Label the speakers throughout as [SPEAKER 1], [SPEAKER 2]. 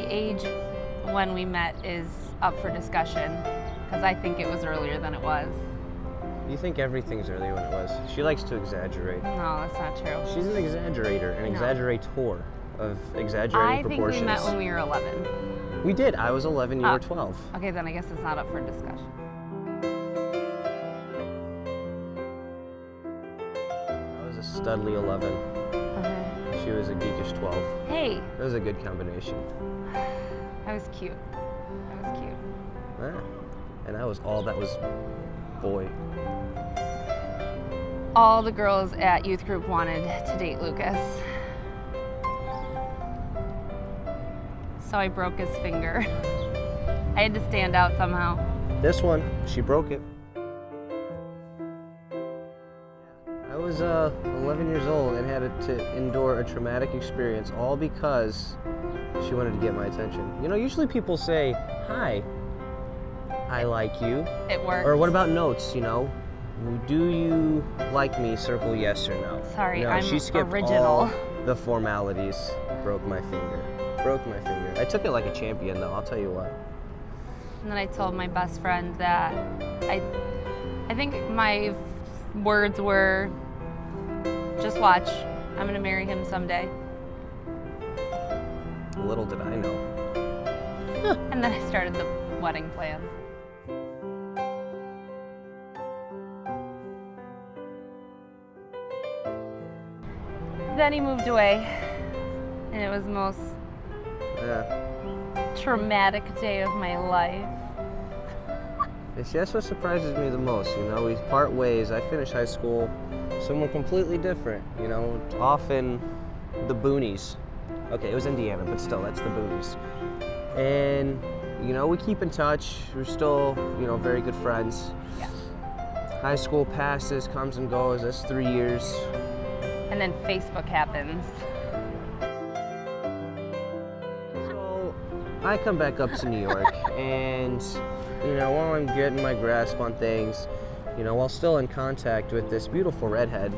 [SPEAKER 1] age when we met is up for discussion, because I think it was earlier than it was.
[SPEAKER 2] You think everything's earlier when it was. She likes to exaggerate.
[SPEAKER 1] No, that's not true.
[SPEAKER 2] She's an exaggerator, an exaggerator of exaggerating
[SPEAKER 1] I
[SPEAKER 2] proportions.
[SPEAKER 1] think we met when we were 11.
[SPEAKER 2] We did. I was 11, you were 12.
[SPEAKER 1] Okay, then I guess it's not up for discussion.
[SPEAKER 2] I was a studly 11.
[SPEAKER 1] Okay.
[SPEAKER 2] She was a geekish 12.
[SPEAKER 1] Hey,
[SPEAKER 2] That was a good combination.
[SPEAKER 1] that was cute. That was cute.
[SPEAKER 2] Yeah. And that was all that was boy.
[SPEAKER 1] All the girls at youth group wanted to date Lukas. So I broke his finger. I had to stand out somehow.
[SPEAKER 2] This one, she broke it. I was 11 years old and had to endure a traumatic experience all because she wanted to get my attention. You know, usually people say, "Hi, I like you."
[SPEAKER 1] It worked.
[SPEAKER 2] Or what about notes, you know? Do you like me? Circle yes or no.
[SPEAKER 1] Sorry,
[SPEAKER 2] no,
[SPEAKER 1] I'm
[SPEAKER 2] she skipped
[SPEAKER 1] original.
[SPEAKER 2] all the formalities. Broke my finger. Broke my finger. I took it like a champion, though. I'll tell you what.
[SPEAKER 1] And then I told my best friend that I think my words were, "Just watch. I'm gonna marry him someday."
[SPEAKER 2] Little did I know.
[SPEAKER 1] And then I started the wedding plan. Then he moved away, and it was the most
[SPEAKER 2] Yeah.
[SPEAKER 1] traumatic day of my life.
[SPEAKER 2] That's what surprises me the most, you know? We part ways. I finished high school somewhere completely different, you know, off in the boonies. Okay, it was Indiana, but still, that's the boonies. And, you know, we keep in touch. We're still, you know, very good friends.
[SPEAKER 1] Yeah.
[SPEAKER 2] High school passes, comes and goes. That's 3 years.
[SPEAKER 1] And then Facebook happens.
[SPEAKER 2] So I come back up to New York, and, you know, while I'm getting my grasp on things, you know, while still in contact with this beautiful redhead,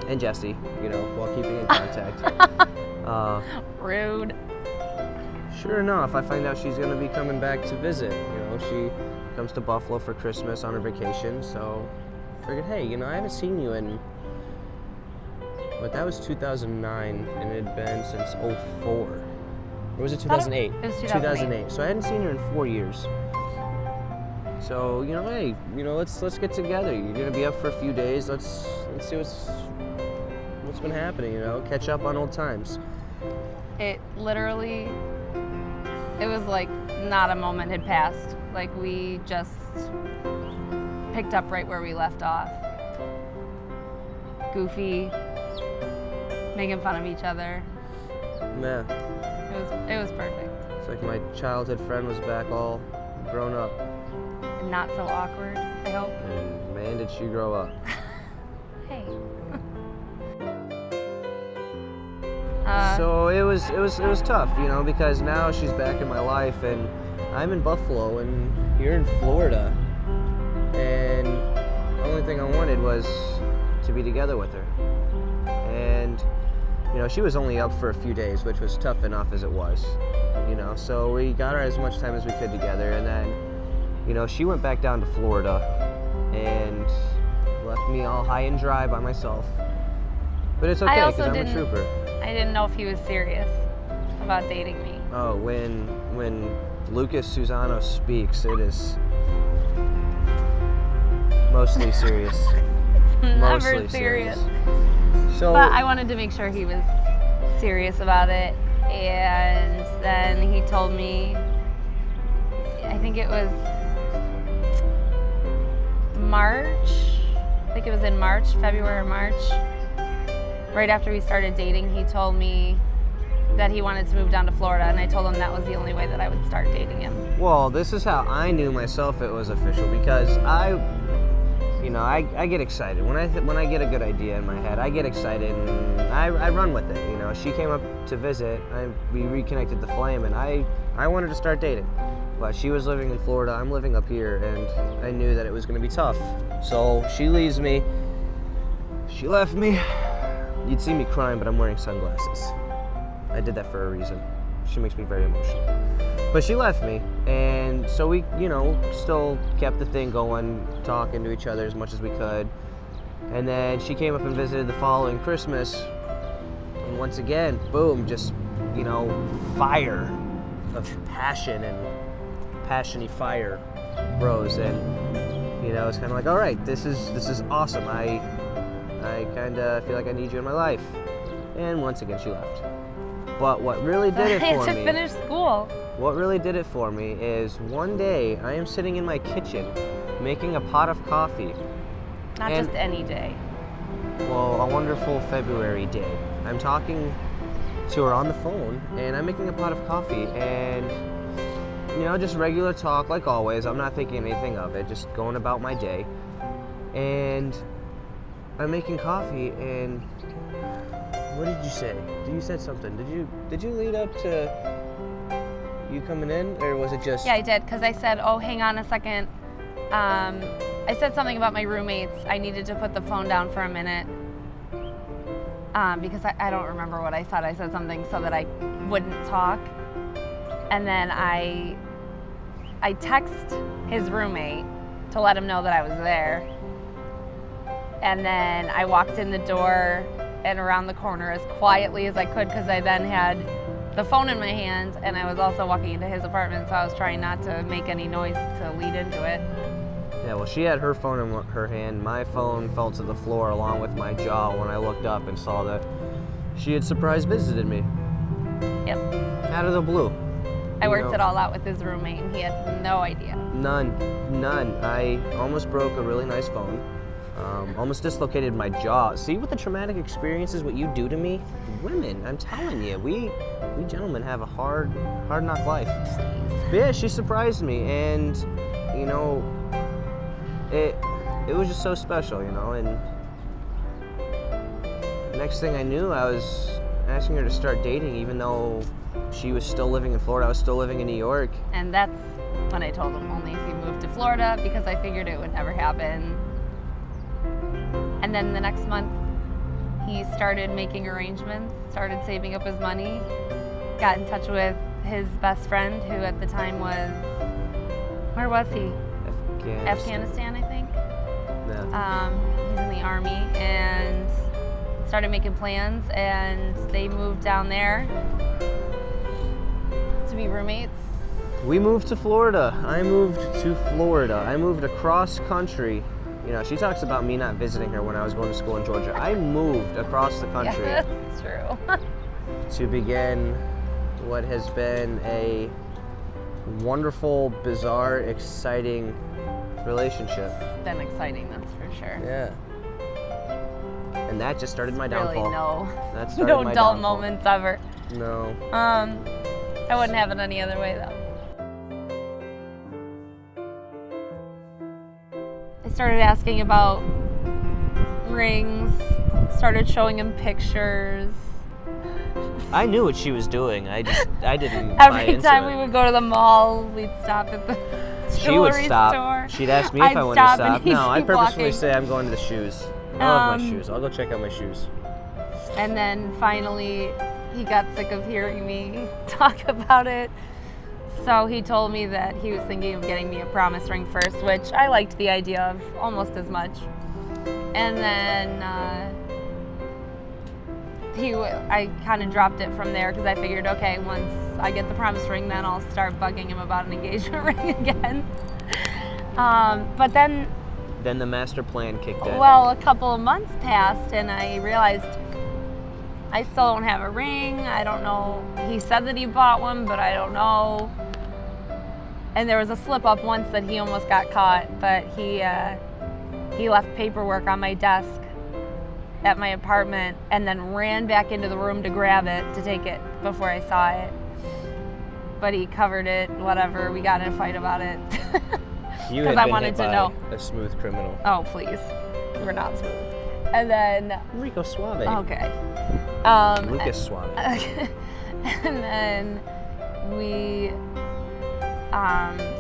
[SPEAKER 2] and Jessie, you know, while keeping in contact.
[SPEAKER 1] Rude.
[SPEAKER 2] Sure enough, I find out she's going to be coming back to visit. You know, she comes to Buffalo for Christmas on her vacation, so I figured, hey, you know, I haven't seen you in, but that was 2009, and it had been since 04. Or was it 2008?
[SPEAKER 1] It was 2008.
[SPEAKER 2] So I hadn't seen her in 4 years. So, you know, hey, you know, let's get together. You're going to be up for a few days. Let's see what's been happening, you know, catch up on old times.
[SPEAKER 1] It literally, it was like not a moment had passed. Like we just picked up right where we left off. Goofy, making fun of each other.
[SPEAKER 2] Yeah.
[SPEAKER 1] It was perfect.
[SPEAKER 2] It's like my childhood friend was back all grown up.
[SPEAKER 1] And not so awkward, I hope.
[SPEAKER 2] And man, did she grow up.
[SPEAKER 1] Hey.
[SPEAKER 2] So it was tough, you know, because now she's back in my life and I'm in Buffalo and you're in Florida. And the only thing I wanted was to be together with her. And, you know, she was only up for a few days, which was tough enough as it was, you know. So we got her as much time as we could together, and then, you know, she went back down to Florida and left me all high and dry by myself. But it's okay, because I'm a trooper.
[SPEAKER 1] I didn't know if he was serious about dating me.
[SPEAKER 2] Oh, when Lukas Susano speaks, it is mostly serious.
[SPEAKER 1] Never
[SPEAKER 2] Mostly
[SPEAKER 1] serious.
[SPEAKER 2] So,
[SPEAKER 1] But I wanted to make sure he was serious about it. And then he told me, I think it was March. I think it was in March, February or March. Right after we started dating, he told me that he wanted to move down to Florida, and I told him that was the only way that I would start dating him.
[SPEAKER 2] well, this is how I knew myself it was official, because I get excited. When I get a good idea in my head, I get excited and I run with it, you know. She came up to visit, we reconnected the flame, and I wanted to start dating. But she was living in Florida, I'm living up here, and I knew that it was going to be tough. So she leaves me, she left me. You'd see me crying, but I'm wearing sunglasses. I did that for a reason. She makes me very emotional. But she left me, and so we, still kept the thing going, talking to each other as much as we could. And then she came up and visited the following Christmas, and once again, boom, just, fire of passion and passiony fire rose, and it's kind of like, all right, this is awesome. I kind of feel like I need you in my life. And once again, she left. But what really did it for
[SPEAKER 1] to
[SPEAKER 2] me?
[SPEAKER 1] finish school.
[SPEAKER 2] What really did it for me is one day I am sitting in my kitchen making a pot of coffee.
[SPEAKER 1] Not just any day.
[SPEAKER 2] Well, a wonderful February day. I'm talking to her on the phone, and I'm making a pot of coffee, and just regular talk like always. I'm not thinking anything of it, just going about my day. And I'm making coffee, and what did you say? You said something. Did you lead up to you coming in, or was it just?
[SPEAKER 1] Yeah, I did, because I said, oh, hang on a second. I said something about my roommates. I needed to put the phone down for a minute, because I don't remember what I said. I said something so that I wouldn't talk, and then I text his roommate to let him know that I was there, and then I walked in the door and around the corner as quietly as I could, because I then had the phone in my hand, and I was also walking into his apartment, so I was trying not to make any noise to lead into it.
[SPEAKER 2] Yeah, well, she had her phone in her hand. My phone fell to the floor along with my jaw when I looked up and saw that she had surprise visited me.
[SPEAKER 1] Yep.
[SPEAKER 2] Out of the blue.
[SPEAKER 1] I worked it all out with his roommate, and he had no idea.
[SPEAKER 2] None. I almost broke a really nice phone. Almost dislocated my jaw. See what the traumatic experiences, what you do to me? Women, I'm telling you, we gentlemen have a hard knock life. But yeah, she surprised me, and it was just so special, and next thing I knew, I was asking her to start dating, even though she was still living in Florida. I was still living in New York.
[SPEAKER 1] And that's when I told him only if he moved to Florida, because I figured it would never happen. And then the next month, he started making arrangements, started saving up his money, got in touch with his best friend, who at the time was, where was he? Afghanistan, I think.
[SPEAKER 2] Yeah.
[SPEAKER 1] He's in the Army, and started making plans, and they moved down there to be roommates.
[SPEAKER 2] We moved to Florida. I moved to Florida. I moved across country. She talks about me not visiting her when I was going to school in Georgia. I moved across the country.
[SPEAKER 1] Yeah, that's true.
[SPEAKER 2] To begin what has been a wonderful, bizarre, exciting relationship.
[SPEAKER 1] It's been exciting, that's for sure.
[SPEAKER 2] Yeah. And that just started my downfall.
[SPEAKER 1] Really,
[SPEAKER 2] That started
[SPEAKER 1] no
[SPEAKER 2] my
[SPEAKER 1] dull
[SPEAKER 2] downfall.
[SPEAKER 1] moments ever.
[SPEAKER 2] No.
[SPEAKER 1] I wouldn't have it any other way, though. I started asking about rings, started showing him pictures.
[SPEAKER 2] I knew what she was doing. I didn't.
[SPEAKER 1] Every time we would go to the mall, we'd stop at the
[SPEAKER 2] She would
[SPEAKER 1] jewelry
[SPEAKER 2] stop.
[SPEAKER 1] store.
[SPEAKER 2] She'd ask me if
[SPEAKER 1] I'd
[SPEAKER 2] I wanted to
[SPEAKER 1] stop and
[SPEAKER 2] stop.
[SPEAKER 1] he'd
[SPEAKER 2] No, I
[SPEAKER 1] keep
[SPEAKER 2] purposefully
[SPEAKER 1] walking.
[SPEAKER 2] say I'm going to the shoes. I love my shoes. I'll go check out my shoes.
[SPEAKER 1] And then finally, he got sick of hearing me talk about it. So he told me that he was thinking of getting me a promise ring first, which I liked the idea of almost as much. And then I kind of dropped it from there, because I figured, okay, once I get the promise ring, then I'll start bugging him about an engagement ring again. But then
[SPEAKER 2] the master plan kicked in.
[SPEAKER 1] well, a couple of months passed, and I realized I still don't have a ring. I don't know. He said that he bought one, but I don't know. And there was a slip up once that he almost got caught, but he left paperwork on my desk at my apartment, and then ran back into the room to grab it, to take it before I saw it. But he covered it, whatever. We got in a fight about it.
[SPEAKER 2] You
[SPEAKER 1] Because
[SPEAKER 2] had
[SPEAKER 1] I
[SPEAKER 2] been
[SPEAKER 1] wanted
[SPEAKER 2] hit
[SPEAKER 1] to
[SPEAKER 2] by
[SPEAKER 1] know.
[SPEAKER 2] a smooth criminal.
[SPEAKER 1] Oh, please. We're not smooth. And then,
[SPEAKER 2] Rico Suave.
[SPEAKER 1] okay.
[SPEAKER 2] Lucas Suave.
[SPEAKER 1] And then we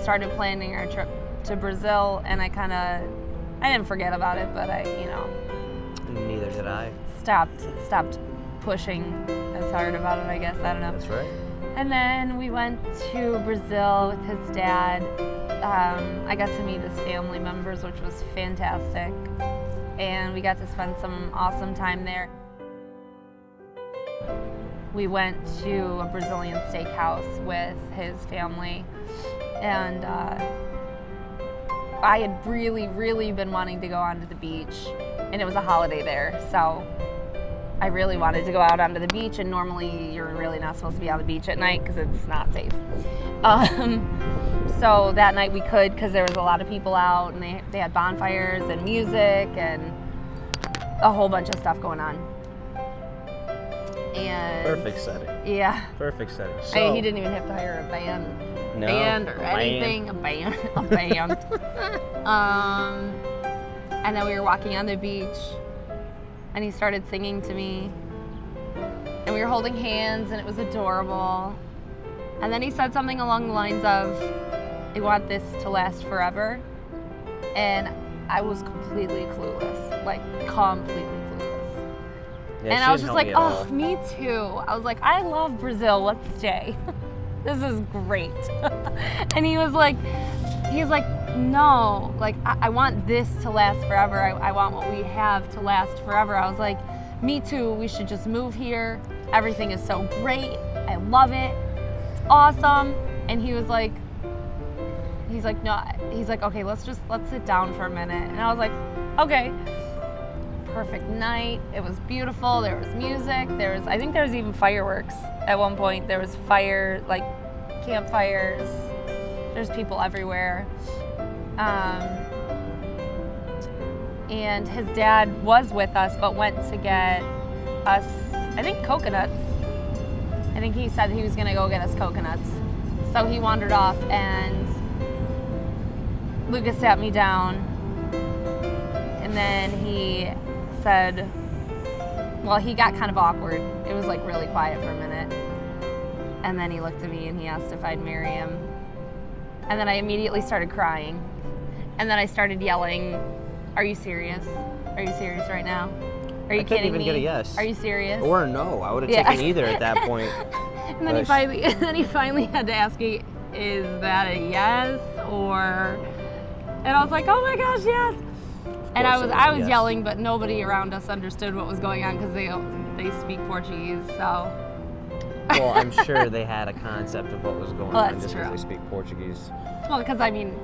[SPEAKER 1] started planning our trip to Brazil, and I didn't forget about it, but
[SPEAKER 2] Neither did I.
[SPEAKER 1] stopped pushing as hard about it, I guess. I don't know.
[SPEAKER 2] That's right.
[SPEAKER 1] And then we went to Brazil with his dad. I got to meet his family members, which was fantastic. And we got to spend some awesome time there. We went to a Brazilian steakhouse with his family. And I had really been wanting to go onto the beach. And it was a holiday there, so I really wanted to go out onto the beach, and normally you're really not supposed to be on the beach at night because it's not safe. So that night we could, because there was a lot of people out, and they had bonfires and music and a whole bunch of stuff going on. And
[SPEAKER 2] Perfect setting.
[SPEAKER 1] Yeah.
[SPEAKER 2] Perfect setting. So,
[SPEAKER 1] He didn't even have to hire a band.
[SPEAKER 2] No,
[SPEAKER 1] Band or anything. A band. And then we were walking on the beach, and he started singing to me, and we were holding hands, and it was adorable. And then he said something along the lines of, "I want this to last forever," and I was completely clueless, like completely clueless.
[SPEAKER 2] Yeah,
[SPEAKER 1] And
[SPEAKER 2] she
[SPEAKER 1] I was
[SPEAKER 2] didn't
[SPEAKER 1] just
[SPEAKER 2] help
[SPEAKER 1] like,
[SPEAKER 2] me at all.
[SPEAKER 1] "Oh, me too." I was like, "I love Brazil. Let's stay. This is great." And he's like, "No, like I want this to last forever. I want what we have to last forever." I was like, "Me too. We should just move here. Everything is so great. I love it. It's awesome." And he's like, "No." He's like, "Okay, let's sit down for a minute." And I was like, "Okay." Perfect night. It was beautiful. There was music. I think there was even fireworks at one point. There was fire, like campfires. There's people everywhere. And his dad was with us, but went to get us, I think, coconuts. I think he said he was going to go get us coconuts. So he wandered off, and Lukas sat me down, and then he said, well, he got kind of awkward. It was like really quiet for a minute. And then he looked at me and he asked if I'd marry him. And then I immediately started crying. And then I started yelling, "Are you serious? Are you serious right now? Are you kidding me?
[SPEAKER 2] Couldn't even get a yes.
[SPEAKER 1] Are you serious?"
[SPEAKER 2] Or no. I would have
[SPEAKER 1] Yeah.
[SPEAKER 2] taken either at that point.
[SPEAKER 1] And then he finally had to ask me, "Is that a yes or?" And I was like, "Oh my gosh, yes!" And I was
[SPEAKER 2] yes.
[SPEAKER 1] yelling, but nobody around us understood what was going on because they speak Portuguese. So.
[SPEAKER 2] Well, I'm sure they had a concept of what was going
[SPEAKER 1] Well,
[SPEAKER 2] on
[SPEAKER 1] that's
[SPEAKER 2] just
[SPEAKER 1] true.
[SPEAKER 2] because they speak Portuguese.
[SPEAKER 1] Well, because I mean,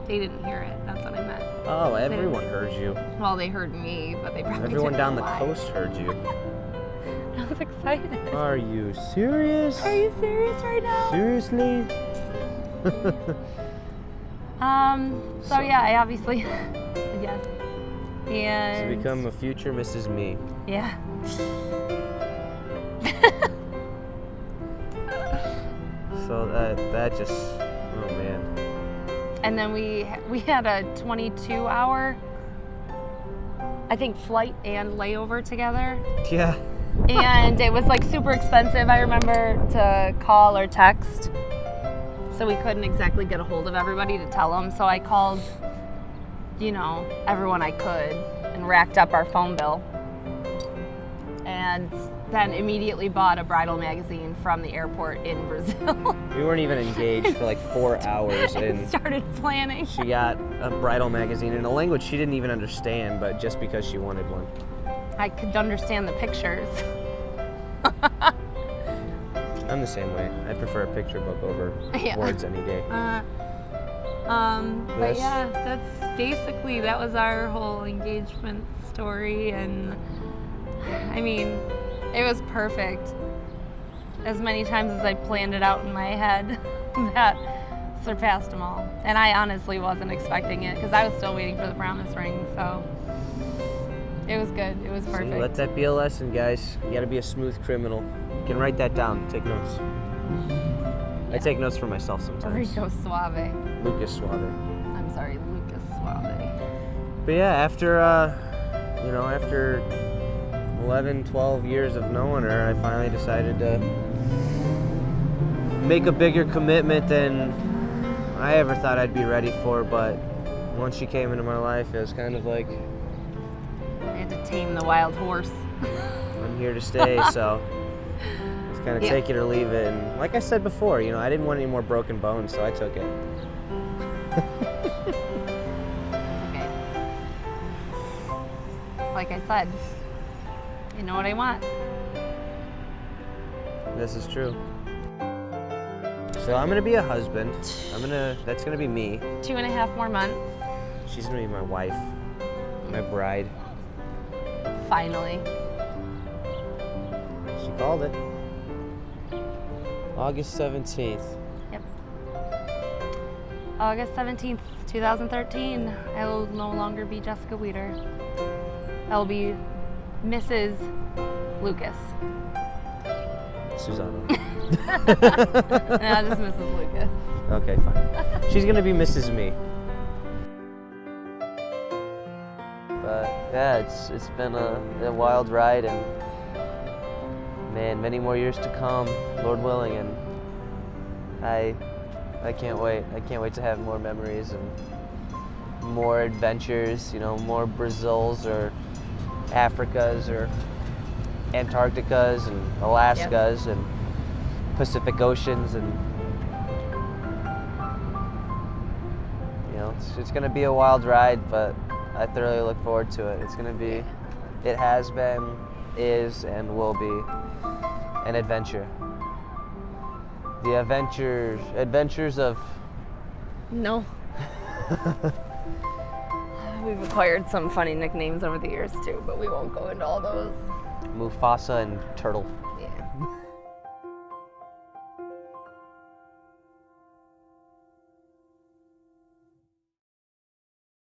[SPEAKER 1] they didn't hear it. That's what I meant.
[SPEAKER 2] Oh, everyone heard you.
[SPEAKER 1] Well, they heard me, but they probably
[SPEAKER 2] Everyone
[SPEAKER 1] didn't
[SPEAKER 2] down
[SPEAKER 1] know
[SPEAKER 2] the
[SPEAKER 1] why.
[SPEAKER 2] coast heard you.
[SPEAKER 1] I was excited.
[SPEAKER 2] Are you serious?
[SPEAKER 1] Are you serious right now?
[SPEAKER 2] Seriously?
[SPEAKER 1] So yeah, I obviously said yes. And
[SPEAKER 2] To become a future Mrs. Me.
[SPEAKER 1] yeah.
[SPEAKER 2] So that just, oh man.
[SPEAKER 1] And then we had a 22-hour, I think, flight and layover together.
[SPEAKER 2] Yeah.
[SPEAKER 1] And it was like super expensive, I remember, to call or text. So we couldn't exactly get a hold of everybody to tell them. So I called, everyone I could and racked up our phone bill. And then immediately bought a bridal magazine from the airport in Brazil.
[SPEAKER 2] We weren't even engaged for like 4 hours,
[SPEAKER 1] and
[SPEAKER 2] and
[SPEAKER 1] started planning.
[SPEAKER 2] she got a bridal magazine in a language she didn't even understand, but just because she wanted one.
[SPEAKER 1] I could understand the pictures.
[SPEAKER 2] I'm the same way. I prefer a picture book over
[SPEAKER 1] Yeah.
[SPEAKER 2] words any day.
[SPEAKER 1] But
[SPEAKER 2] Yes.
[SPEAKER 1] yeah, that was our whole engagement story, and I mean, it was perfect. As many times as I planned it out in my head, that surpassed them all. And I honestly wasn't expecting it because I was still waiting for the promise ring, so it was good. It was perfect.
[SPEAKER 2] See, let that be a lesson, guys. You gotta be a smooth criminal. You can write that down. Take notes. I take notes for myself sometimes.
[SPEAKER 1] Rico Suave.
[SPEAKER 2] Lucas Suave.
[SPEAKER 1] I'm sorry, Lucas Suave.
[SPEAKER 2] But yeah, after 11, 12 years of knowing her, I finally decided to make a bigger commitment than I ever thought I'd be ready for. But once she came into my life, it was kind of like,
[SPEAKER 1] I had to tame the wild horse.
[SPEAKER 2] I'm here to stay, so it's kind of
[SPEAKER 1] Yeah.
[SPEAKER 2] take it or leave it. And like I said before, you know, I didn't want any more broken bones, so I took it.
[SPEAKER 1] Okay. Like I said, you know what I want.
[SPEAKER 2] This is true. So I'm gonna be a husband. That's gonna be me.
[SPEAKER 1] 2.5 more months.
[SPEAKER 2] She's gonna be my wife, my bride.
[SPEAKER 1] Finally.
[SPEAKER 2] She called it. August 17th.
[SPEAKER 1] Yep. August 17th, 2013. I will no longer be Jessica Weeder. I will be Mrs. Lukas.
[SPEAKER 2] Susanna.
[SPEAKER 1] No, just Mrs. Lukas.
[SPEAKER 2] Okay, fine. She's gonna be Mrs. Me. But yeah, it's been a wild ride, and man, many more years to come, Lord willing, and I can't wait. I can't wait to have more memories and more adventures. You know, more Brazils or Africas or Antarcticas and Alaskas and Pacific Oceans, and you know, it's gonna be a wild ride, but I thoroughly look forward to it. It's gonna be, it has been, is, and will be an adventure. The adventures of...
[SPEAKER 1] No. We've acquired some funny nicknames over the years too, but we won't go into all those.
[SPEAKER 2] Mufasa and Turtle.